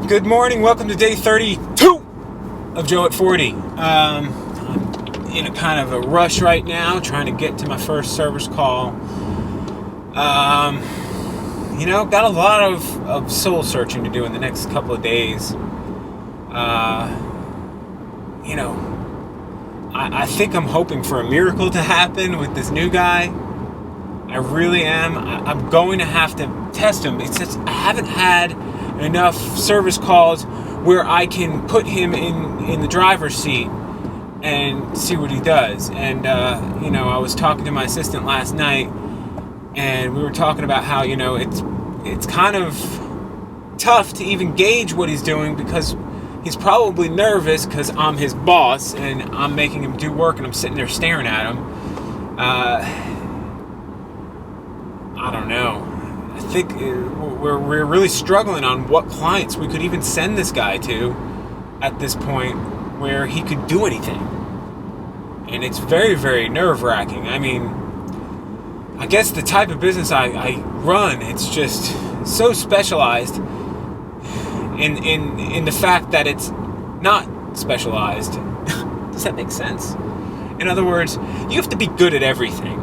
Good morning, welcome to day 32 of Joe at 40. I'm in a kind of a rush right now, trying to get to my first service call. Got a lot of soul searching to do in the next couple of days. I think I'm hoping for a miracle to happen with this new guy. I really am. I'm going to have to test him. It's just I haven't had enough service calls where I can put him in the driver's seat and see what he does. And I was talking to my assistant last night, and we were talking about how it's kind of tough to even gauge what he's doing because he's probably nervous because I'm his boss and I'm making him do work and I'm sitting there staring at him. I don't know. I think we're really struggling on what clients we could even send this guy to at this point where he could do anything. And it's very, very nerve-wracking. I mean, I guess the type of business I run, it's just so specialized in the fact that it's not specialized. Does that make sense? In other words, you have to be good at everything.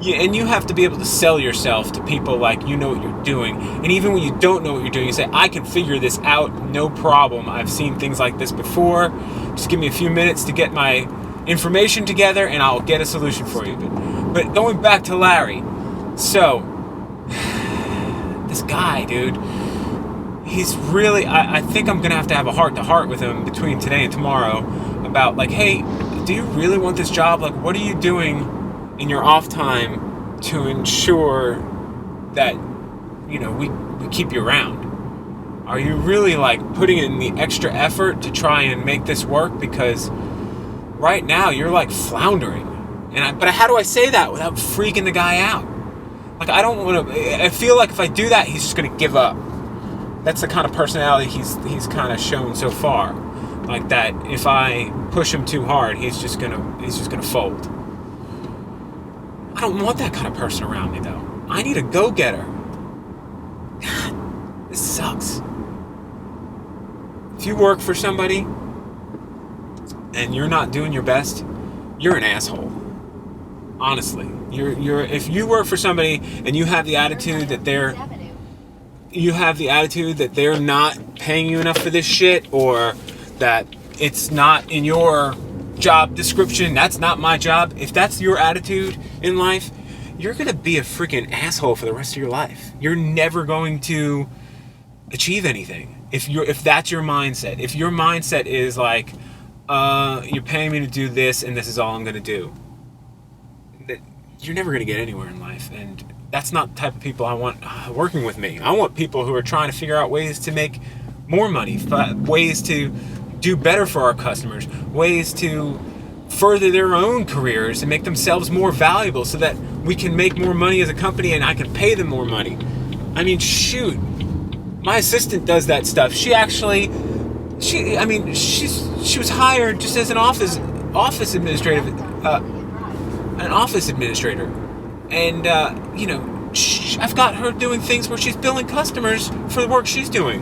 And you have to be able to sell yourself to people like you know what you're doing. And even when you don't know what you're doing, you say, I can figure this out, no problem. I've seen things like this before. Just give me a few minutes to get my information together and I'll get a solution for you. But going back to Larry, so this guy, dude, he's really, I think I'm going to have a heart-to-heart with him between today and tomorrow about like, hey, do you really want this job? Like, what are you doing in your off time to ensure that we keep you around? Are you really like putting in the extra effort to try and make this work? Because right now you're like floundering. But how do I say that without freaking the guy out? Like, I don't want to. I feel like if I do that, he's just going to give up. That's the kind of personality he's kind of shown so far. Like that, if I push him too hard, he's just gonna fold. I don't want that kind of person around me, though. I need a go-getter. God, this sucks. If you work for somebody and you're not doing your best, you're an asshole. Honestly, if you work for somebody and you have the attitude that they're not paying you enough for this shit, or that it's not in your job description, that's not my job. If that's your attitude in life, you're going to be a freaking asshole for the rest of your life. You're never going to achieve anything. If that's your mindset. If your mindset is like, you're paying me to do this and this is all I'm going to do, you're never going to get anywhere in life. And that's not the type of people I want working with me. I want people who are trying to figure out ways to make more money, ways to do better for our customers, ways to further their own careers and make themselves more valuable so that we can make more money as a company and I can pay them more money. I mean, shoot, my assistant does that stuff. She was hired just as an office administrator, and I've got her doing things where she's billing customers for the work she's doing.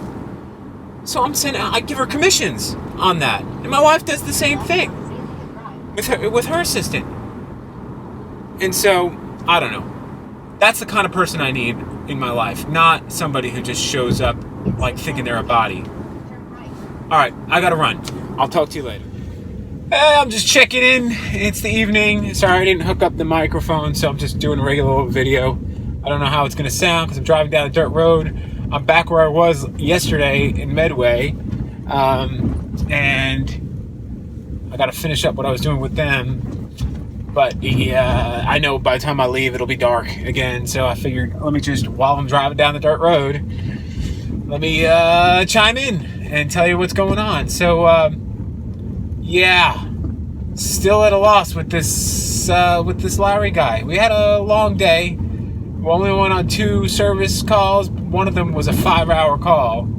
So I'm saying I give her commissions on that. And my wife does the same thing with her assistant. And so, I don't know. That's the kind of person I need in my life. Not somebody who just shows up like thinking they're a body. Alright, I gotta run. I'll talk to you later. Hey, I'm just checking in. It's the evening. Sorry I didn't hook up the microphone, so I'm just doing a regular little video. I don't know how it's going to sound because I'm driving down a dirt road. I'm back where I was yesterday in Medway, and I got to finish up what I was doing with them. But I know by the time I leave, it'll be dark again. So I figured, let me just, while I'm driving down the dirt road, let me chime in and tell you what's going on. So, still at a loss with this Larry guy. We had a long day. We only went on 2 service calls. One of them was a 5-hour call.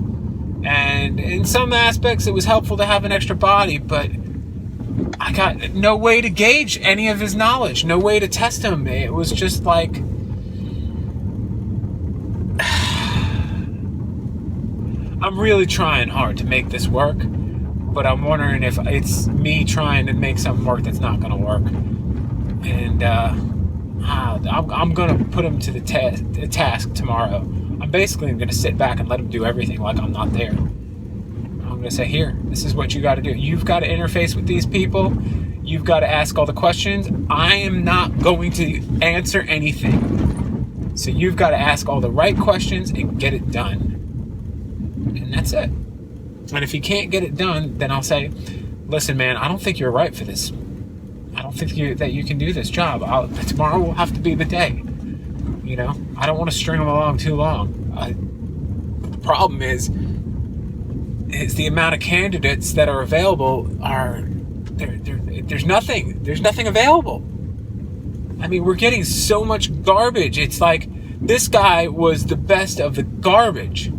And in some aspects, it was helpful to have an extra body, but I got no way to gauge any of his knowledge, no way to test him. It was just like, I'm really trying hard to make this work, but I'm wondering if it's me trying to make something work that's not going to work. And I'm going to put him to the task tomorrow. I'm basically going to sit back and let him do everything like I'm not there. I'm going to say, here, this is what you got to do. You've got to interface with these people. You've got to ask all the questions. I am not going to answer anything. So you've got to ask all the right questions and get it done. And that's it. And if you can't get it done, then I'll say, listen, man, I don't think you're right for this. I don't think that you can do this job. Tomorrow will have to be the day. You know, I don't want to string them along too long. The problem is the amount of candidates that are available there's nothing available. I mean, we're getting so much garbage. It's like this guy was the best of the garbage.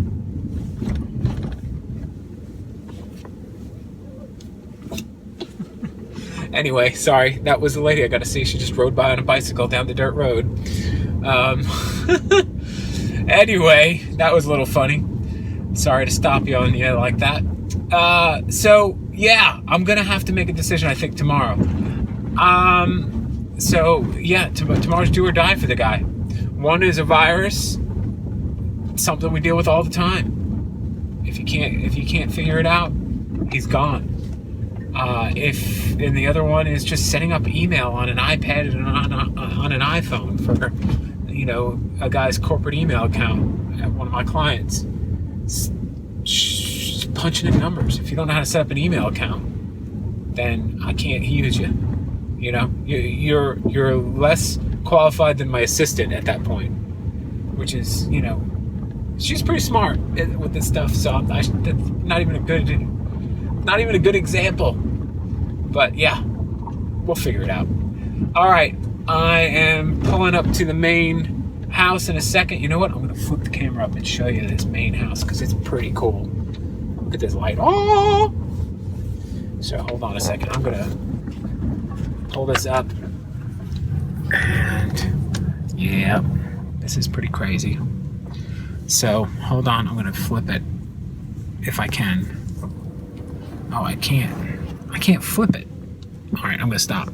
Anyway, sorry, that was the lady I got to see. She just rode by on a bicycle down the dirt road. Anyway, that was a little funny. Sorry to stop you on you like that. So yeah, I'm gonna have to make a decision, I think, tomorrow. So yeah, tomorrow's do or die for the guy. One is a virus, something we deal with all the time. If you can't figure it out, he's gone. And the other one is just setting up email on an iPad and on an iPhone for, you know, a guy's corporate email account at one of my clients. Just punching in numbers. If you don't know how to set up an email account, then I can't use you. You know, you're less qualified than my assistant at that point, which is, you know, she's pretty smart with this stuff. So that's not even a good example. But yeah, we'll figure it out. All right, I am pulling up to the main house in a second. You know what? I'm gonna flip the camera up and show you this main house because it's pretty cool. Look at this light. Oh! So hold on a second. I'm gonna pull this up, and yeah, this is pretty crazy. So hold on. I'm gonna flip it if I can. Oh, I can't flip it. All right, I'm gonna stop.